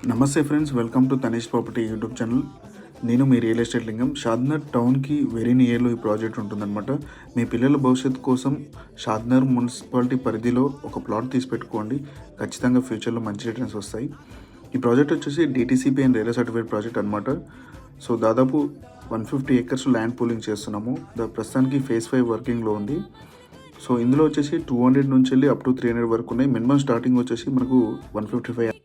నమస్తే friends, welcome to Tanish property YouTube channel. నేను మీ రియల్ ఎస్టేట్ లింగం. షాద్నగర్ టౌన్కి వెరీ నియర్లో ఈ ప్రాజెక్ట్ ఉంటుందన్నమాట. మీ పిల్లల భవిష్యత్తు కోసం షాద్నగర్ మున్సిపాలిటీ పరిధిలో ఒక ప్లాట్ తీసి పెట్టుకోండి. ఖచ్చితంగా ఫ్యూచర్లో మంచి రిటర్న్స్ వస్తాయి. ఈ ప్రాజెక్ట్ వచ్చేసి DTCP and RERA certified project అనమాట. సో దాదాపు 150 acres ల్యాండ్ పూలింగ్ చేస్తున్నాము. ప్రస్తుతానికి ఫేజ్ 5 వర్కింగ్లో ఉంది. సో ఇందులో వచ్చేసి 200 నుంచి వెళ్ళి అప్ టు 300 వరకు ఉన్నాయి. మినిమం స్టార్టింగ్ వచ్చేసి మనకు 155